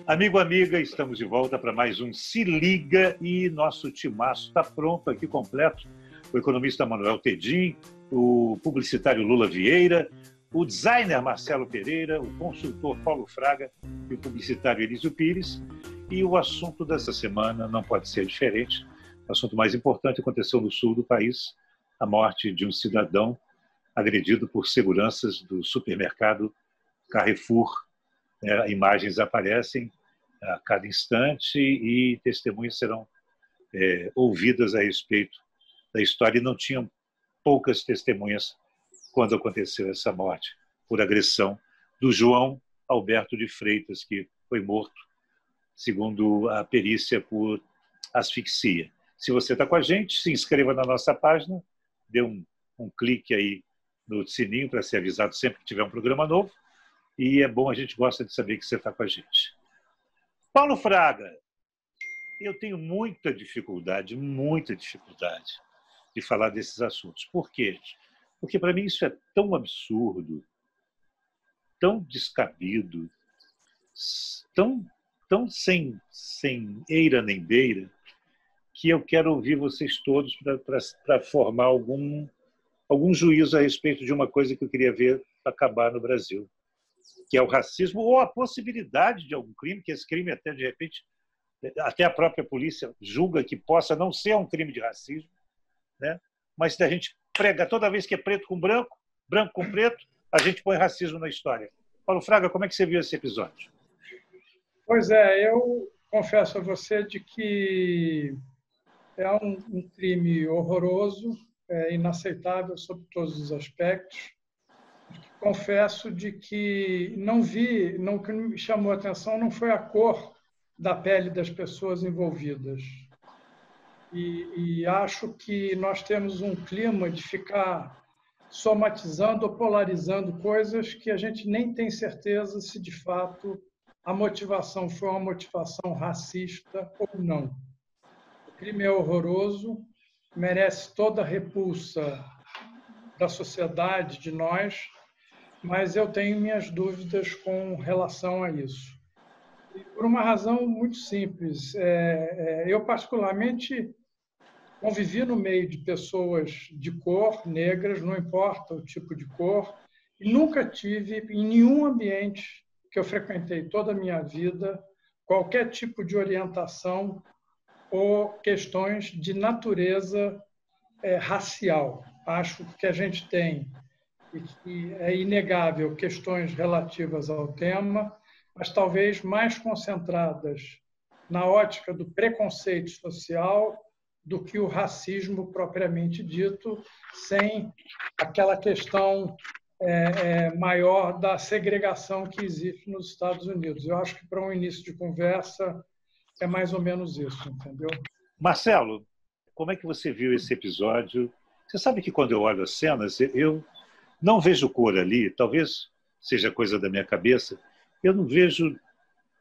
Amigo, amiga, estamos de volta para mais um Se Liga e nosso timaço está pronto aqui completo. O economista Manuel Tedin, o publicitário Lula Vieira, o designer Marcelo Pereira, o consultor Paulo Fraga e o publicitário Elísio Pires. E o assunto dessa semana não pode ser diferente. O assunto mais importante aconteceu no sul do país, a morte de um cidadão agredido por seguranças do supermercado Carrefour. Imagens aparecem a cada instante e testemunhas serão ouvidas a respeito da história. E não tinham poucas testemunhas quando aconteceu essa morte por agressão do João Alberto de Freitas, que foi morto, segundo a perícia, por asfixia. Se você está com a gente, se inscreva na nossa página, dê um clique aí no sininho para ser avisado sempre que tiver um programa novo. E é bom, a gente gosta de saber que você está com a gente. Paulo Fraga, eu tenho muita dificuldade de falar desses assuntos. Por quê? Porque para mim isso é tão absurdo, tão descabido, tão sem eira nem beira, que eu quero ouvir vocês todos para formar algum juízo a respeito de uma coisa que eu queria ver acabar no Brasil, que é o racismo, ou a possibilidade de algum crime, que esse crime até, de repente, até a própria polícia julga que possa não ser um crime de racismo, né? Mas se a gente prega toda vez que é preto com branco, branco com preto, a gente põe racismo na história. Paulo Fraga, como é que você viu esse episódio? Pois é, eu confesso a você de que é um crime horroroso, inaceitável sob todos os aspectos. Confesso de que o que me chamou a atenção não foi a cor da pele das pessoas envolvidas. E acho que nós temos um clima de ficar somatizando ou polarizando coisas que a gente nem tem certeza se, de fato, a motivação foi uma motivação racista ou não. O crime é horroroso, merece toda a repulsa da sociedade, de nós, mas eu tenho minhas dúvidas com relação a isso. E por uma razão muito simples. Eu, particularmente, convivi no meio de pessoas de cor, negras, não importa o tipo de cor, e nunca tive, em nenhum ambiente que eu frequentei toda a minha vida, qualquer tipo de orientação ou questões de natureza racial. Acho que a gente tem, e que é inegável, questões relativas ao tema, mas talvez mais concentradas na ótica do preconceito social do que o racismo propriamente dito, sem aquela questão maior da segregação que existe nos Estados Unidos. Eu acho que, para um início de conversa, é mais ou menos isso, entendeu? Marcelo, como é que você viu esse episódio? Você sabe que quando eu olho as cenas, eu não vejo cor ali, talvez seja coisa da minha cabeça, eu não vejo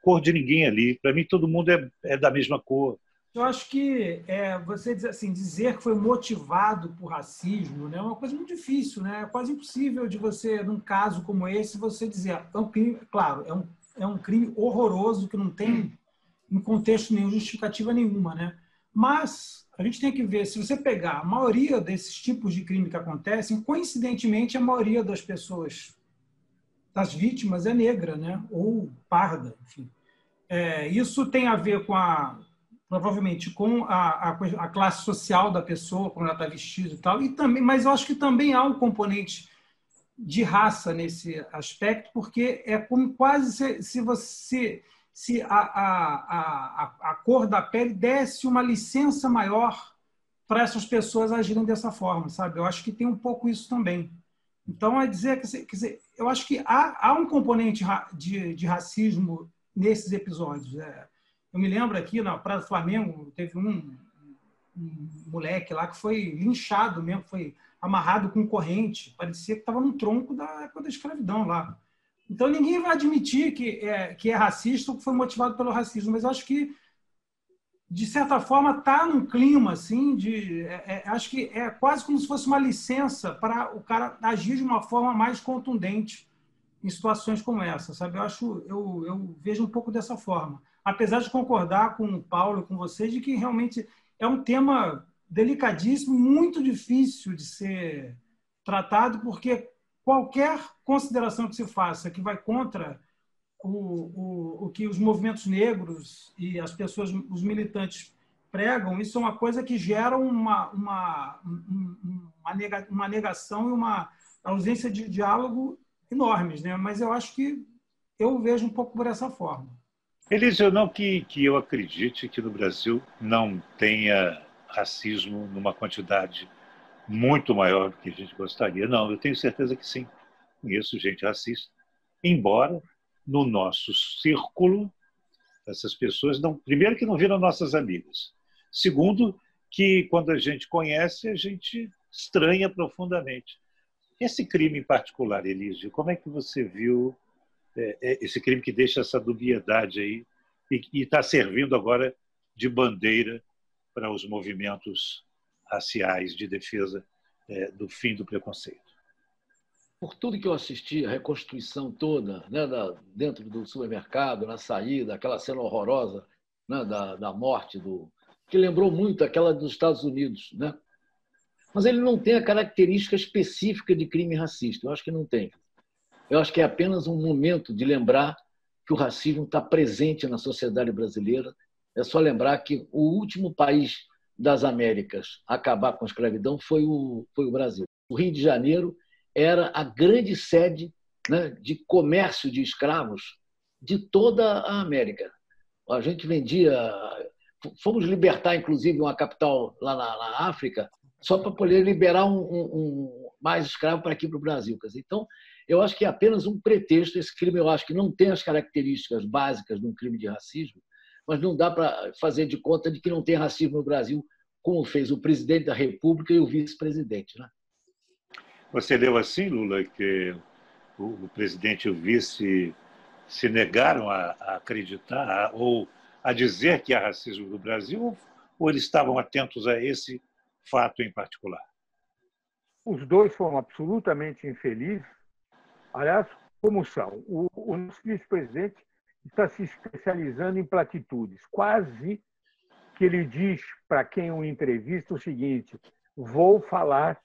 cor de ninguém ali. Para mim, todo mundo é da mesma cor. Eu acho que você dizer que foi motivado por racismo, né, é uma coisa muito difícil, né? É quase impossível de você, num caso como esse, você dizer é um crime, claro, é um crime horroroso que não tem, em contexto nenhum, justificativa nenhuma, né? Mas a gente tem que ver, se você pegar a maioria desses tipos de crime que acontecem, coincidentemente, a maioria das pessoas, das vítimas, é negra, né? Ou parda, enfim. Isso tem a ver provavelmente com a classe social da pessoa, como ela está vestida e tal, mas eu acho que também há um componente de raça nesse aspecto, porque é como quase se a cor da pele desse uma licença maior para essas pessoas agirem dessa forma, sabe? Eu acho que tem um pouco isso também. Então, quer dizer, eu acho que há um componente de racismo nesses episódios. Eu me lembro aqui na Praia do Flamengo, teve um moleque lá que foi linchado mesmo, foi amarrado com corrente, parecia que estava num tronco da época da escravidão lá. Então, ninguém vai admitir que é racista ou que foi motivado pelo racismo, mas eu acho que, de certa forma, está num clima assim, acho que é quase como se fosse uma licença para o cara agir de uma forma mais contundente em situações como essa, sabe? Eu vejo um pouco dessa forma. Apesar de concordar com o Paulo e com vocês de que realmente é um tema delicadíssimo, muito difícil de ser tratado, porque qualquer consideração que se faça que vai contra o que os movimentos negros e as pessoas, os militantes pregam, isso é uma coisa que gera uma negação e uma ausência de diálogo enormes, né? Mas eu acho que eu vejo um pouco por essa forma. Elísio, não que eu acredite que no Brasil não tenha racismo numa quantidade muito maior do que a gente gostaria. Não, eu tenho certeza que sim. Conheço gente racista. Embora, no nosso círculo, essas pessoas, não, primeiro, que não viram nossas amigas. Segundo, que quando a gente conhece, a gente estranha profundamente. Esse crime em particular, Elísio, como é que você viu esse crime que deixa essa dubiedade aí e está servindo agora de bandeira para os movimentos raciais de defesa do fim do preconceito? Por tudo que eu assisti, a reconstituição toda, né, dentro do supermercado, na saída, aquela cena horrorosa, né, da morte, que lembrou muito aquela dos Estados Unidos, né? Mas ele não tem a característica específica de crime racista. Eu acho que não tem. Eu acho que é apenas um momento de lembrar que o racismo está presente na sociedade brasileira. É só lembrar que o último país das Américas a acabar com a escravidão foi o Brasil. O Rio de Janeiro era a grande sede, né, de comércio de escravos de toda a América. A gente vendia... Fomos libertar, inclusive, uma capital lá na África só para poder liberar mais escravos para aqui para o Brasil. Então, eu acho que é apenas um pretexto. Esse crime, eu acho que não tem as características básicas de um crime de racismo, mas não dá para fazer de conta de que não tem racismo no Brasil, como fez o presidente da República e o vice-presidente, né? Você leu assim, Lula, que o presidente e o vice se negaram a acreditar ou a dizer que há racismo no Brasil, ou eles estavam atentos a esse fato em particular? Os dois foram absolutamente infelizes. Aliás, como são? O nosso vice-presidente está se especializando em platitudes. Quase que ele diz para quem o entrevista o seguinte: vou falar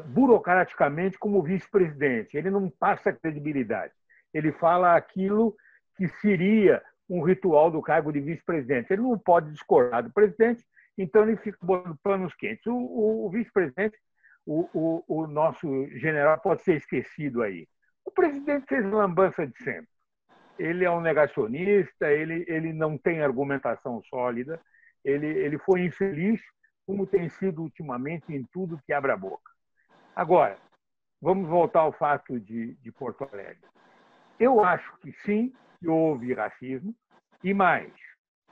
burocraticamente como vice-presidente. Ele não passa credibilidade. Ele fala aquilo que seria um ritual do cargo de vice-presidente. Ele não pode discordar do presidente, então ele fica botando panos quentes. O vice-presidente, o nosso general, pode ser esquecido aí. O presidente fez lambança de sempre. Ele é um negacionista, ele não tem argumentação sólida, ele foi infeliz, como tem sido ultimamente em tudo que abre a boca. Agora, vamos voltar ao fato de Porto Alegre. Eu acho que sim, que houve racismo, e mais,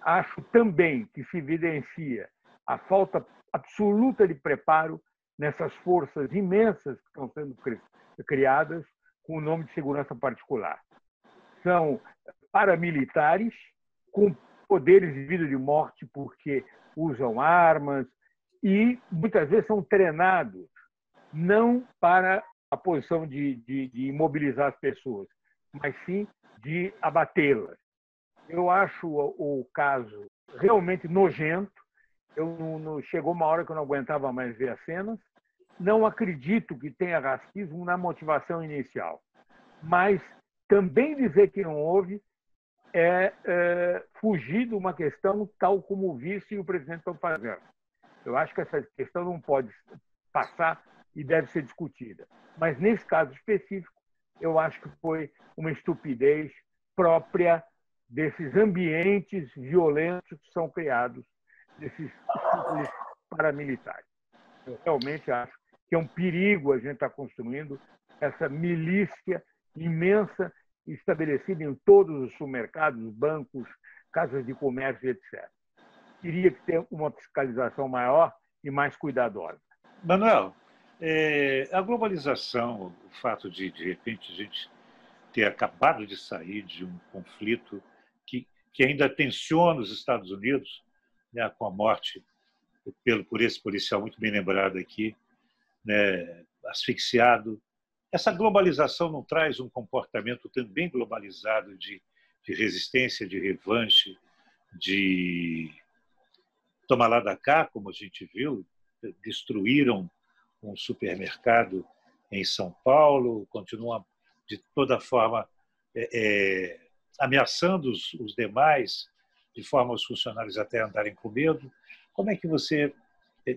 acho também que se evidencia a falta absoluta de preparo nessas forças imensas que estão sendo criadas com o nome de segurança particular. São paramilitares com poderes de vida e de morte porque usam armas e muitas vezes são treinados não para a posição de imobilizar as pessoas, mas sim de abatê-las. Eu acho o caso realmente nojento. Chegou uma hora que eu não aguentava mais ver as cenas. Não acredito que tenha racismo na motivação inicial, mas também dizer que não houve é fugir de uma questão tal como o vice e o presidente estão fazendo. Eu acho que essa questão não pode passar e deve ser discutida. Mas, nesse caso específico, eu acho que foi uma estupidez própria desses ambientes violentos que são criados, desses paramilitares. Eu realmente acho que é um perigo a gente estar construindo essa milícia imensa estabelecida em todos os supermercados, bancos, casas de comércio, etc. Teria que ter uma fiscalização maior e mais cuidadosa. Manuel, a globalização, o fato de repente, a gente ter acabado de sair de um conflito que ainda tensiona os Estados Unidos, né, com a morte por esse policial muito bem lembrado aqui, né, asfixiado, essa globalização não traz um comportamento também globalizado de resistência, de revanche, de tomar lá da cá, como a gente viu, destruíram um supermercado em São Paulo, continuam de toda forma ameaçando os demais, de forma os funcionários até andarem com medo. Como é que você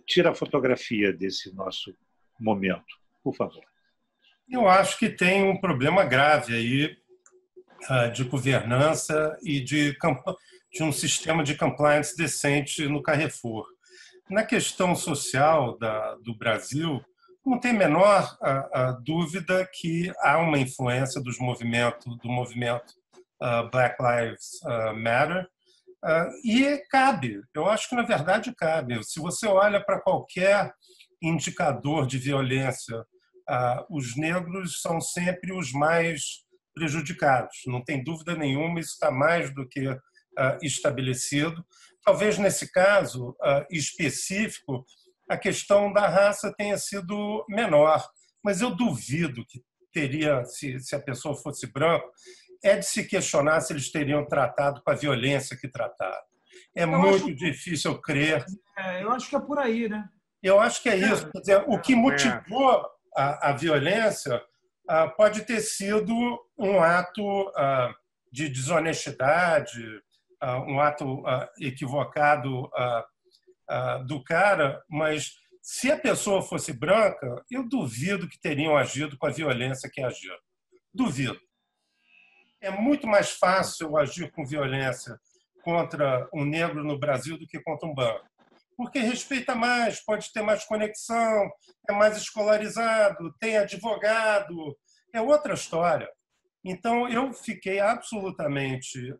tira a fotografia desse nosso momento, por favor? Eu acho que tem um problema grave aí de governança e de um sistema de compliance decente no Carrefour. Na questão social do Brasil, não tem a menor dúvida que há uma influência do movimento Black Lives Matter, e cabe, eu acho que na verdade cabe. Se você olha para qualquer indicador de violência, os negros são sempre os mais prejudicados, não tem dúvida nenhuma, isso está mais do que estabelecido. Talvez nesse caso específico a questão da raça tenha sido menor, mas eu duvido que teria, se a pessoa fosse branca, de se questionar se eles teriam tratado com a violência que trataram. Muito difícil crer. Eu acho que é por aí, né? Eu acho que é isso. Quer dizer, o que motivou a violência pode ter sido um ato de desonestidade, um ato equivocado do cara, mas se a pessoa fosse branca, eu duvido que teriam agido com a violência que agiram. Duvido. É muito mais fácil agir com violência contra um negro no Brasil do que contra um branco. Porque respeita mais, pode ter mais conexão, é mais escolarizado, tem advogado, é outra história. Então, eu fiquei absolutamente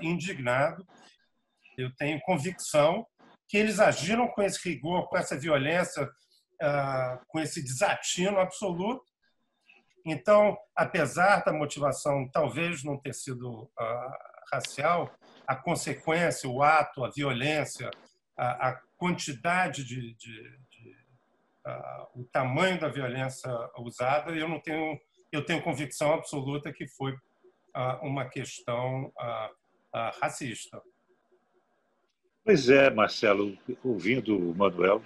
indignado. Eu tenho convicção que eles agiram com esse rigor, com essa violência, com esse desatino absoluto. Então, apesar da motivação talvez não ter sido racial, a consequência, o ato, a violência, a quantidade o tamanho da violência usada, eu tenho convicção absoluta que foi uma questão racista. Pois é, Marcelo, ouvindo o Manuel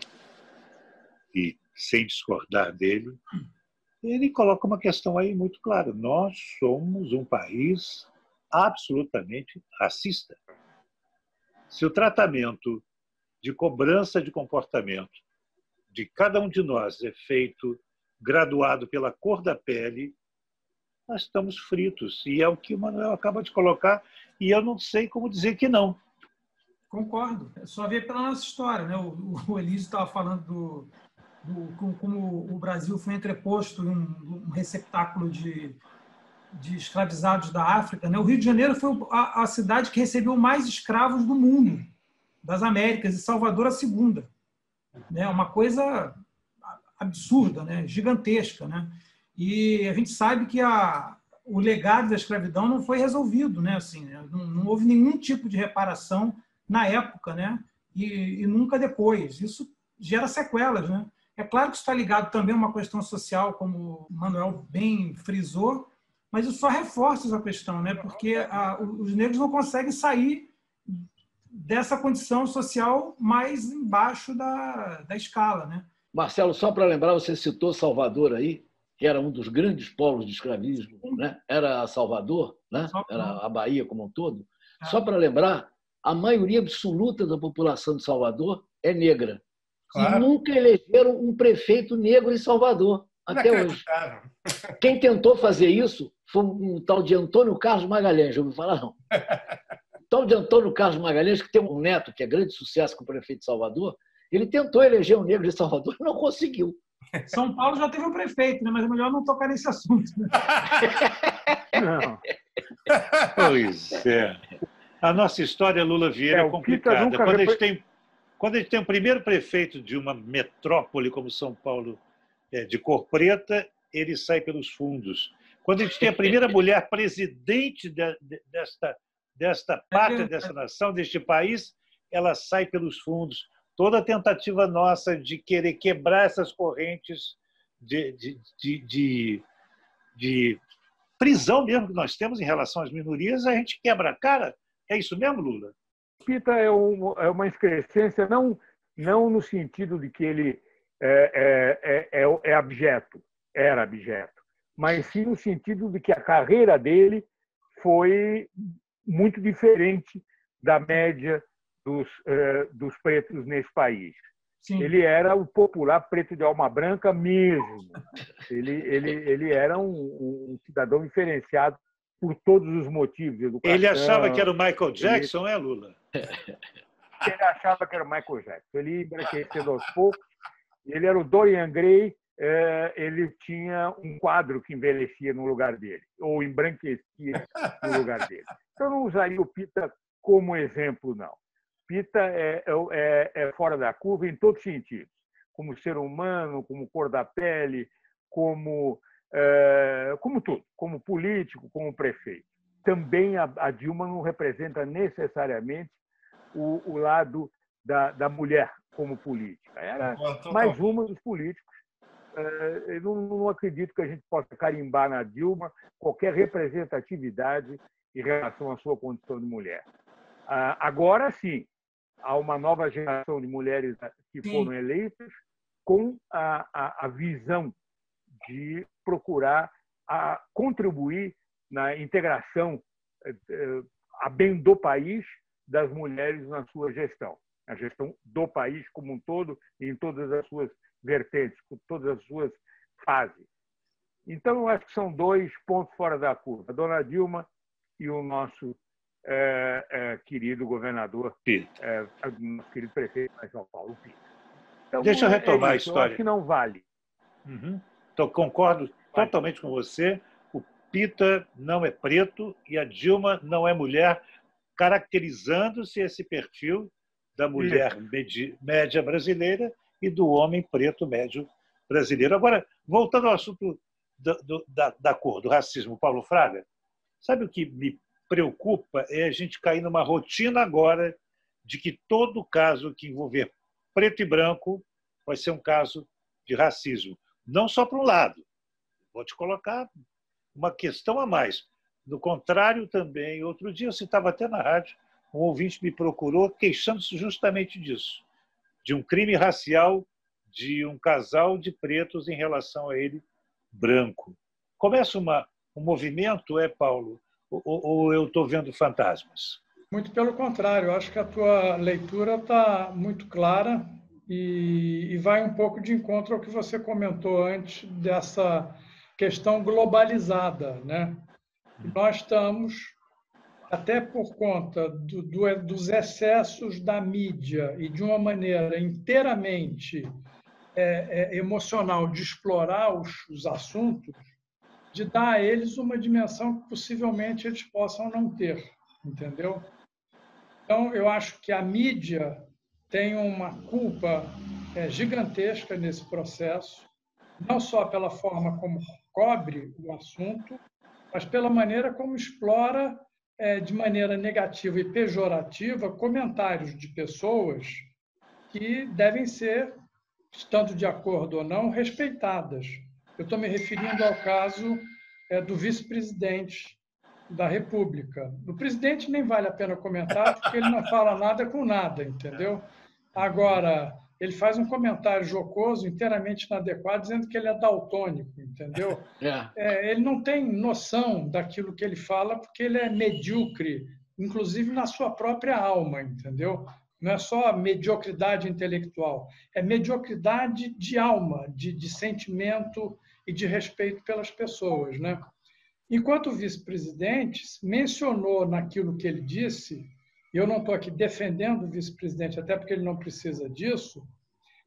e sem discordar dele, ele coloca uma questão aí muito clara. Nós somos um país absolutamente racista. Se o tratamento de cobrança de comportamento de cada um de nós é feito graduado pela cor da pele, nós estamos fritos. E é o que o Manuel acaba de colocar, e eu não sei como dizer que não. Concordo. É só ver pela nossa história, né? O Elísio estava falando como o Brasil foi entreposto em um receptáculo de escravizados da África, né? O Rio de Janeiro foi a cidade que recebeu mais escravos do mundo, das Américas, e Salvador a segunda. Né? Uma coisa absurda, né? Gigantesca. Né? E a gente sabe que o legado da escravidão não foi resolvido, né? Assim, não houve nenhum tipo de reparação na época, né? E nunca depois. Isso gera sequelas, né? É claro que isso está ligado também a uma questão social, como o Manuel bem frisou, mas isso só reforça essa questão, né? Porque os negros não conseguem sair dessa condição social mais embaixo da escala, né? Marcelo, só para lembrar, você citou Salvador aí, que era um dos grandes polos de escravismo, né? Era Salvador, né? Era a Bahia como um todo. Só para lembrar, a maioria absoluta da população de Salvador é negra. Claro. E nunca elegeram um prefeito negro em Salvador, até hoje. Quem tentou fazer isso foi um tal de Antônio Carlos Magalhães, já ouviu falar, não? O tal de Antônio Carlos Magalhães, que tem um neto que é grande sucesso com o prefeito de Salvador, ele tentou eleger um negro de Salvador e não conseguiu. São Paulo já teve um prefeito, né? Mas é melhor não tocar nesse assunto. Né? Não. Pois é. A nossa história Lula Vieira é complicada. Quando a gente tem o primeiro prefeito de uma metrópole como São Paulo, de cor preta, ele sai pelos fundos. Quando a gente tem a primeira mulher presidente desta pátria, dessa nação, deste país, ela sai pelos fundos. Toda a tentativa nossa de querer quebrar essas correntes de de prisão mesmo que nós temos em relação às minorias, a gente quebra a cara. É isso mesmo, Lula? Pita é uma excrescência, não no sentido de que ele é abjeto, era abjeto, mas sim no sentido de que a carreira dele foi muito diferente da média dos pretos nesse país. Sim. Ele era o popular preto de alma branca mesmo. Ele era um cidadão diferenciado por todos os motivos. Educação, ele achava que era o Michael Jackson, Lula? Ele achava que era o Michael Jackson. Ele ia embranquecendo aos poucos. Ele era o Dorian Gray. Ele tinha um quadro que envelhecia no lugar dele, ou embranquecia no lugar dele. Então, eu não usaria o Pita como exemplo, não. Pita é fora da curva em todos os sentidos, como ser humano, como cor da pele, como tudo, como político, como prefeito. Também a Dilma não representa necessariamente o lado da mulher como política. Era mais uma dos políticos. Eu não acredito que a gente possa carimbar na Dilma qualquer representatividade em relação à sua condição de mulher. Agora sim, há uma nova geração de mulheres que foram eleitas com a visão de procurar contribuir na integração a bem do país das mulheres na sua gestão, a gestão do país como um todo, em todas as suas vertentes, com todas as suas fases. Então, eu acho que são dois pontos fora da curva, a dona Dilma e o nosso querido governador, nosso querido prefeito de São Paulo, Pita. Então, deixa eu retomar a história. Eu acho que não vale. Então, concordo totalmente com você. O Pita não é preto e a Dilma não é mulher, caracterizando-se esse perfil da mulher média brasileira e do homem preto médio brasileiro. Agora, voltando ao assunto da cor, do racismo, Paulo Fraga, sabe o que me preocupa é a gente cair numa rotina agora de que todo caso que envolver preto e branco vai ser um caso de racismo. Não só para um lado. Vou te colocar uma questão a mais. No contrário, também, outro dia eu citava até na rádio, um ouvinte me procurou queixando-se justamente disso, de um crime racial de um casal de pretos em relação a ele branco. Começa um movimento, Paulo? Ou eu estou vendo fantasmas? Muito pelo contrário, eu acho que a tua leitura está muito clara e vai um pouco de encontro ao que você comentou antes dessa questão globalizada, né? Nós estamos, até por conta dos excessos da mídia e de uma maneira inteiramente emocional de explorar os assuntos, de dar a eles uma dimensão que possivelmente eles possam não ter, entendeu? Então, eu acho que a mídia tem uma culpa gigantesca nesse processo, não só pela forma como cobre o assunto, mas pela maneira como explora de maneira negativa e pejorativa comentários de pessoas que devem ser, estando de acordo ou não, respeitadas. Eu estou me referindo ao caso do vice-presidente da República. Do presidente nem vale a pena comentar, porque ele não fala nada com nada, entendeu? Agora, ele faz um comentário jocoso, inteiramente inadequado, dizendo que ele é daltônico, entendeu? Ele não tem noção daquilo que ele fala, porque ele é medíocre, inclusive na sua própria alma, entendeu? Não é só mediocridade intelectual, é mediocridade de alma, de sentimento e de respeito pelas pessoas, né? Enquanto o vice-presidente mencionou naquilo que ele disse, e eu não estou aqui defendendo o vice-presidente, até porque ele não precisa disso,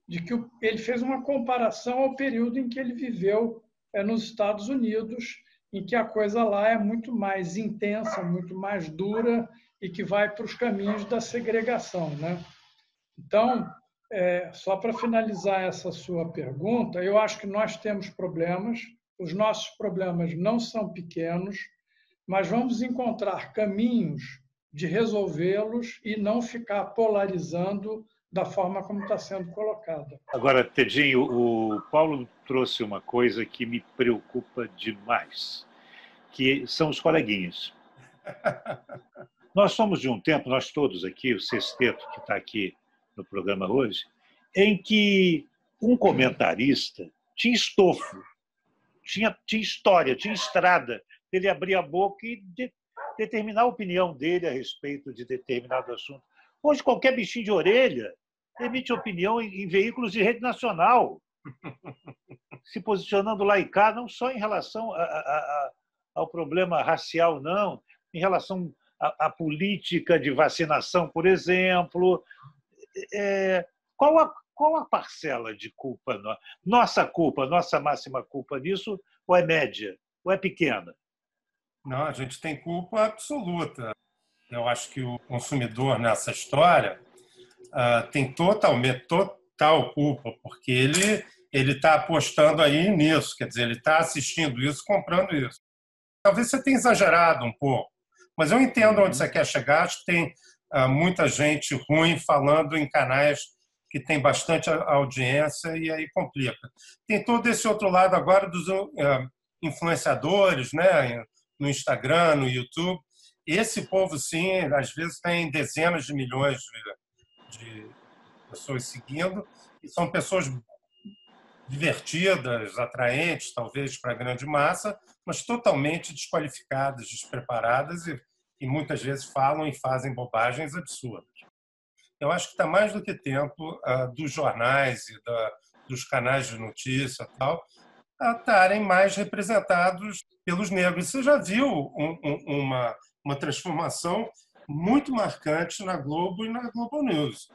de que ele fez uma comparação ao período em que ele viveu nos Estados Unidos, em que a coisa lá é muito mais intensa, muito mais dura e que vai para os caminhos da segregação, né? Então, só para finalizar essa sua pergunta, eu acho que nós temos problemas, os nossos problemas não são pequenos, mas vamos encontrar caminhos de resolvê-los e não ficar polarizando da forma como está sendo colocada. Agora, Tedinho, o Paulo trouxe uma coisa que me preocupa demais, que são os coleguinhas. Nós somos de um tempo, nós todos aqui, o sexteto que está aqui no programa hoje, em que um comentarista tinha estofo, tinha história, tinha estrada. Ele abria a boca e determinar a opinião dele a respeito de determinado assunto. Hoje, qualquer bichinho de orelha emite opinião em veículos de rede nacional, se posicionando lá e cá, não só em relação ao problema racial, não, em relação à política de vacinação, por exemplo. Qual a parcela de culpa? Nossa culpa, nossa máxima culpa nisso, ou é média, ou é pequena? Não, a gente tem culpa absoluta. Eu acho que o consumidor nessa história tem total culpa, porque ele está apostando aí nisso, quer dizer, ele está assistindo isso, comprando isso. Talvez você tenha exagerado um pouco, mas eu entendo onde você quer chegar. Acho que tem muita gente ruim falando em canais que tem bastante audiência e aí complica. Tem todo esse outro lado agora dos influenciadores, né, no Instagram, no YouTube. Esse povo, sim, às vezes tem dezenas de milhões de pessoas seguindo, e são pessoas divertidas, atraentes, talvez, para a grande massa, mas totalmente desqualificadas, despreparadas e muitas vezes falam e fazem bobagens absurdas. Eu acho que está mais do que tempo dos jornais e dos canais de notícia e tal estarem mais representados pelos negros. Você já viu uma transformação muito marcante na Globo e na Globo News.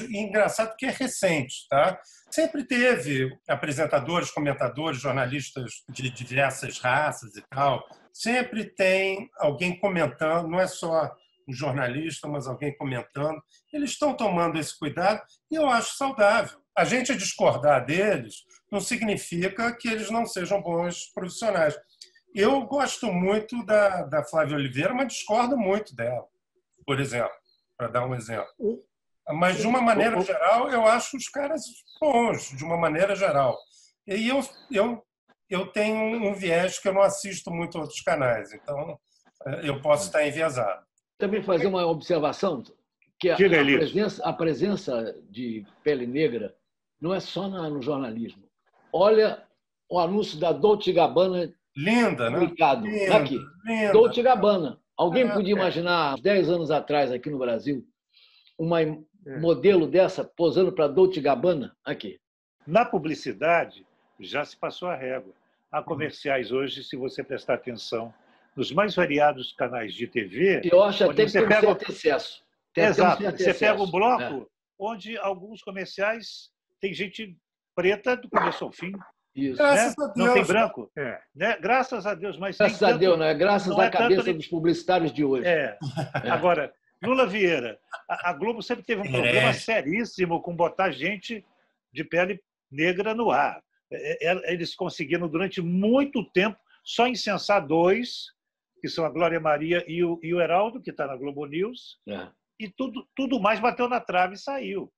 Engraçado que é recente, tá? Sempre teve apresentadores, comentadores, jornalistas de diversas raças e tal. Sempre tem alguém comentando, não é só um jornalista, mas alguém comentando. Eles estão tomando esse cuidado e eu acho saudável. A gente discordar deles não significa que eles não sejam bons profissionais. Eu gosto muito da Flávia Oliveira, mas discordo muito dela, por exemplo, para dar um exemplo. Mas, de uma maneira geral, eu acho os caras bons, de uma maneira geral. E eu tenho um viés que eu não assisto muito a outros canais, então eu posso estar enviesado. Também fazer uma observação, que a presença de pele negra não é só no jornalismo. Olha o anúncio da Dolce & Gabbana. Linda, né? Linda, aqui. Linda. Dolce & Gabbana. Alguém podia imaginar, 10 anos atrás, aqui no Brasil, uma modelo dessa posando para Dolce & Gabbana? Aqui. Na publicidade, já se passou a régua. Há comerciais hoje, se você prestar atenção, nos mais variados canais de TV... Eu acho até que tem um certo excesso. Exato. Você pega um bloco onde alguns comerciais tem gente preta do começo ao fim. Isso. Graças a Deus. Não tem branco? Né? Graças a Deus. Mas graças a Deus, não é? Graças à cabeça dos publicitários de hoje. Agora, Lula Vieira, a Globo sempre teve um problema seríssimo com botar gente de pele negra no ar. Eles conseguiram, durante muito tempo, só incensar dois, que são a Glória Maria e o Heraldo, que está na Globo News, e tudo mais bateu na trave e saiu.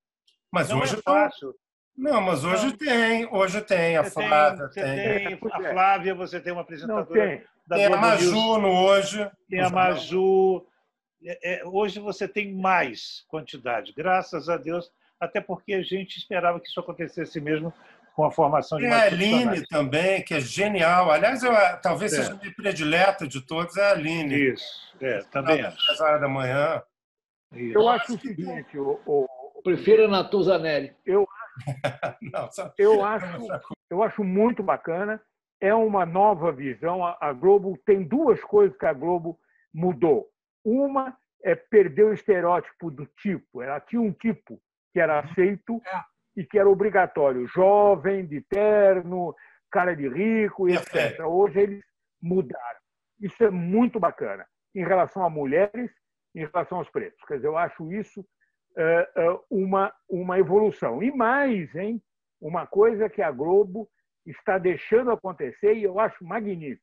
Mas não hoje é fácil. Não, mas hoje tem a Flávia. Tem a Flávia, você tem uma apresentadora da Tem Globo a Maju News, no Hoje. Tem a Maju. Hoje você tem mais quantidade, graças a Deus, até porque a gente esperava que isso acontecesse mesmo com a formação de mais profissionais. Tem a Aline também, que é genial. Aliás, talvez seja a minha predileta de todos, é a Aline. Isso, também acho. Às horas da manhã. Isso. Eu acho o seguinte... Prefiro a Natuzanelli. Eu acho muito bacana. É uma nova visão. A Globo tem duas coisas que a Globo mudou. Uma é perder o estereótipo do tipo. Ela tinha um tipo que era aceito e que era obrigatório. Jovem, de terno, cara de rico, etc. Hoje eles mudaram. Isso é muito bacana. Em relação a mulheres, em relação aos pretos. Quer dizer, eu acho isso uma evolução. E mais, hein? Uma coisa que a Globo está deixando acontecer, e eu acho magnífico.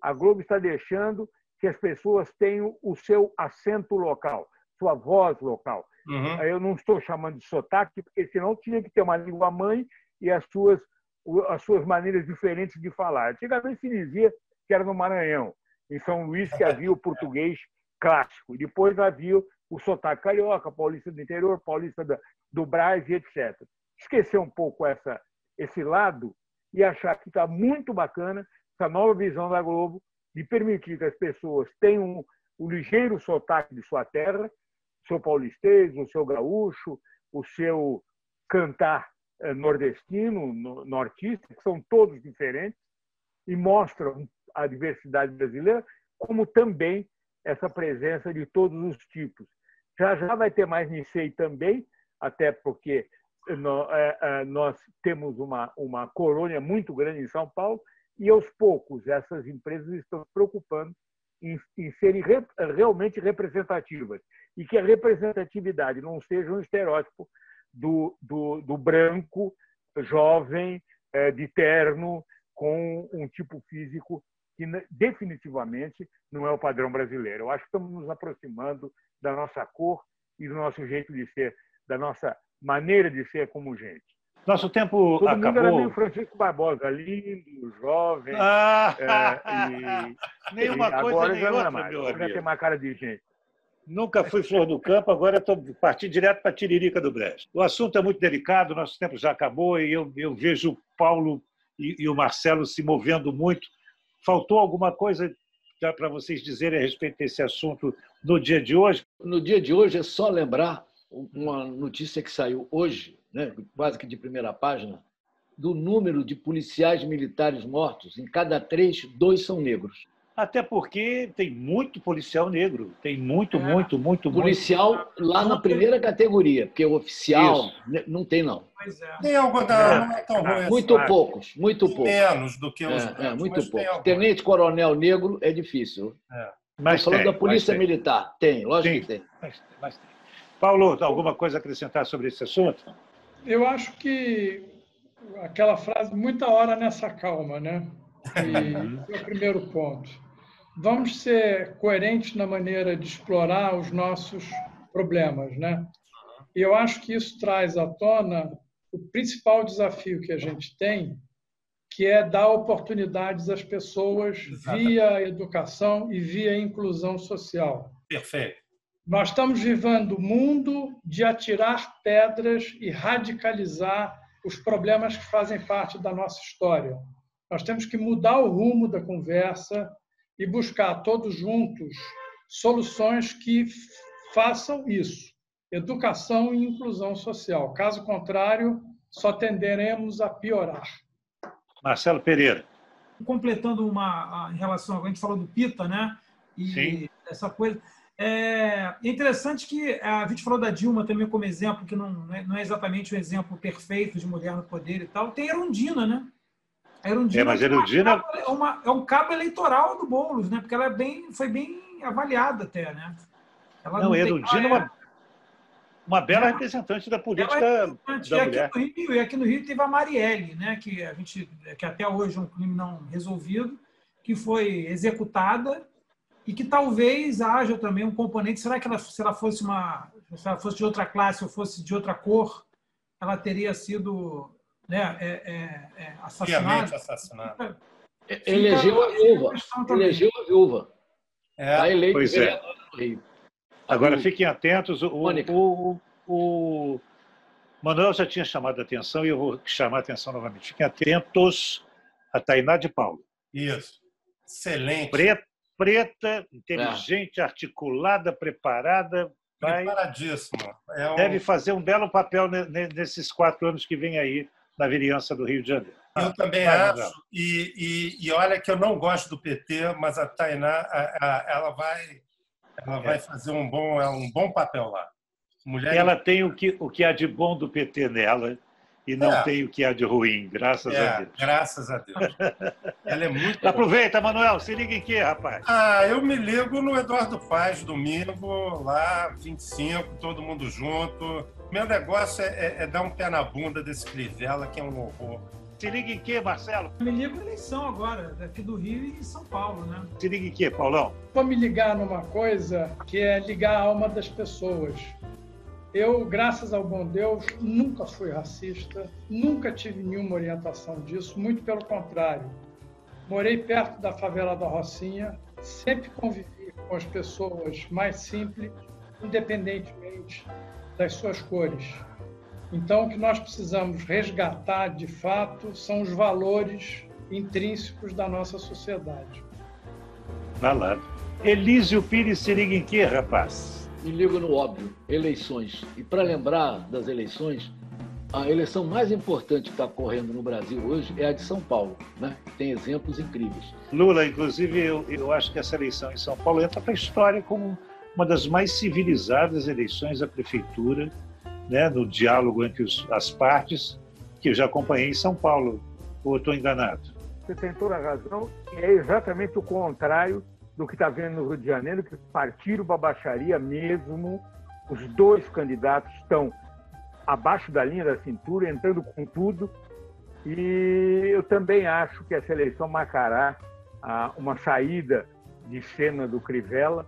A Globo está deixando que as pessoas tenham o seu assento local. sua voz local. Uhum. Eu não estou chamando de sotaque, porque senão tinha que ter uma língua-mãe e as suas maneiras diferentes de falar. Antigamente se dizia que era no Maranhão, em São Luís, que havia o português clássico. Depois havia o sotaque carioca, paulista do interior, paulista do Brás e etc. Esquecer um pouco esse lado e achar que está muito bacana essa nova visão da Globo de permitir que as pessoas tenham o ligeiro sotaque de sua terra, o seu paulistês, o seu gaúcho, o seu cantar nordestino, nortista, que são todos diferentes e mostram a diversidade brasileira, como também essa presença de todos os tipos. Já vai ter mais Nicei também, até porque nós temos uma colônia muito grande em São Paulo e, aos poucos, essas empresas estão se preocupando em serem realmente representativas e que a representatividade não seja um estereótipo do branco, jovem, de terno, com um tipo físico que definitivamente não é o padrão brasileiro. Eu acho que estamos nos aproximando da nossa cor e do nosso jeito de ser, da nossa maneira de ser como gente. Nosso tempo Todo acabou. mundo era meio Francisco Barbosa, lindo, jovem. Nenhuma coisa nem outra, meu agora amigo. tem uma cara de gente. Nunca fui flor do campo, agora estou partindo direto para a Tiririca do Brejo. O assunto é muito delicado, nosso tempo já acabou e eu vejo o Paulo e o Marcelo se movendo muito. Faltou alguma coisa para vocês dizerem a respeito desse assunto no dia de hoje? No dia de hoje é só lembrar uma notícia que saiu hoje, né, quase que de primeira página, do número de policiais militares mortos. Em cada 3, 2 são negros. Até porque tem muito policial negro. Tem muito. Policial lá na primeira categoria, porque o oficial não tem, não. Tem algodão, não é tão ruim. Muito poucos. Menos do que os muito poucos. Tenente-coronel negro é difícil. Mas falando da polícia militar, tem, lógico que tem. Mas tem. Paulo, alguma coisa a acrescentar sobre esse assunto? Eu acho que aquela frase, muita hora nessa calma, né? E é o primeiro ponto. Vamos ser coerentes na maneira de explorar os nossos problemas, né? E eu acho que isso traz à tona o principal desafio que a gente tem, que é dar oportunidades às pessoas via educação e via inclusão social. Perfeito. Nós estamos vivendo o mundo de atirar pedras e radicalizar os problemas que fazem parte da nossa história. Nós temos que mudar o rumo da conversa e buscar todos juntos soluções que façam isso, educação e inclusão social. Caso contrário, só tenderemos a piorar. Marcelo Pereira. Completando em relação, a gente falou do PITA, né? E Sim. Essa coisa. É interessante que a gente falou da Dilma também como exemplo, que não é exatamente um exemplo perfeito de mulher no poder e tal. Tem a Erundina, né? A Erundina, mas a Erundina é um cabo eleitoral do Boulos, né? Porque ela foi bem avaliada até, né? Ela a Erundina é uma bela representante da política da mulher. E aqui no Rio teve a Marielle, né? Que até hoje é um crime não resolvido, que foi executada e que talvez haja também um componente. Será que se ela fosse de outra classe ou fosse de outra cor, ela teria sido, né, assassinada? Elegeu a viúva. Está eleito vereador no Rio. Agora, fiquem atentos. O Manuel já tinha chamado a atenção e eu vou chamar a atenção novamente. Fiquem atentos a Tainá de Paulo. Isso. Excelente. Preta, inteligente, articulada, preparada. Preparadíssima. Deve fazer um belo papel nesses 4 anos que vem aí na vereança do Rio de Janeiro. Eu também acho. E olha que eu não gosto do PT, mas a Tainá ela vai fazer um bom papel lá. Ela tem o que há de bom do PT nela e não tem o que há de ruim, graças a Deus. Graças a Deus. Ela é muito Aproveita, Manuel, se liga em quê, rapaz? Eu me ligo no Eduardo Paes, domingo, lá, 25, todo mundo junto. Meu negócio é dar um pé na bunda desse Crivella, que é um horror. Se liga em quê, Marcelo? Me ligo à eleição agora, daqui do Rio e São Paulo, né? Se liga em quê, Paulão? Vou me ligar numa coisa que é ligar a alma das pessoas. Eu, graças ao bom Deus, nunca fui racista, nunca tive nenhuma orientação disso, muito pelo contrário. Morei perto da favela da Rocinha, sempre convivi com as pessoas mais simples, independentemente das suas cores. Então, o que nós precisamos resgatar, de fato, são os valores intrínsecos da nossa sociedade. Vai lá. Elísio Pires, se liga em quê, rapaz? Me ligo no óbvio, eleições. E para lembrar das eleições, a eleição mais importante que está ocorrendo no Brasil hoje é a de São Paulo, né? Tem exemplos incríveis. Lula, inclusive, eu acho que essa eleição em São Paulo entra para a história como uma das mais civilizadas eleições à prefeitura, né, no diálogo entre as partes, que eu já acompanhei em São Paulo. Ou estou enganado? Você tem toda a razão. É exatamente o contrário do que está vendo no Rio de Janeiro, que partiram para a baixaria mesmo. Os dois candidatos estão abaixo da linha da cintura, entrando com tudo. E eu também acho que essa eleição marcará uma saída de cena do Crivella,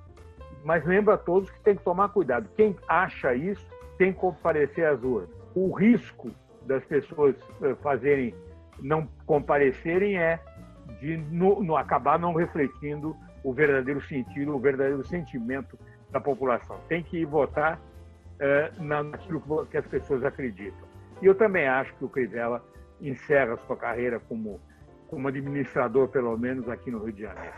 mas lembro a todos que tem que tomar cuidado. Quem acha isso tem que comparecer às urnas. O risco das pessoas não comparecerem é de acabar não refletindo o verdadeiro sentido, o verdadeiro sentimento da população. Tem que ir votar naquilo que as pessoas acreditam. E eu também acho que o Crivella encerra sua carreira como administrador, pelo menos aqui no Rio de Janeiro.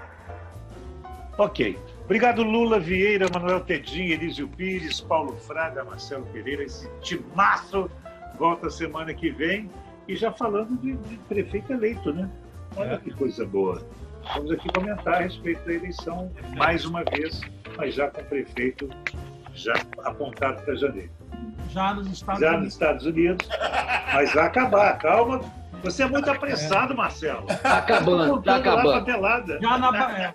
Ok. Obrigado, Lula Vieira, Manuel Tedinho, Elísio Pires, Paulo Fraga, Marcelo Pereira. Esse timaço volta semana que vem. E já falando de prefeito eleito, né? Olha que coisa boa. Vamos aqui comentar a respeito da eleição mais uma vez, mas já com o prefeito já apontado para janeiro. Já nos Estados Já Unidos. nos Estados Unidos, mas vai acabar, calma. Você é muito apressado, Marcelo. Está acabando, está acabando. Já na...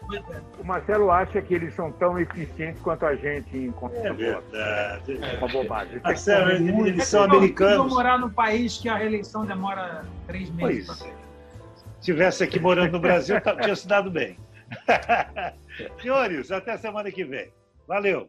O Marcelo acha que eles são tão eficientes quanto a gente em É verdade. É uma bobagem. Marcelo, eles são americanos. Eu morar num país que a reeleição demora 3 meses. Pois, se tivesse aqui morando no Brasil, tinha se dado bem. Senhores, até semana que vem. Valeu.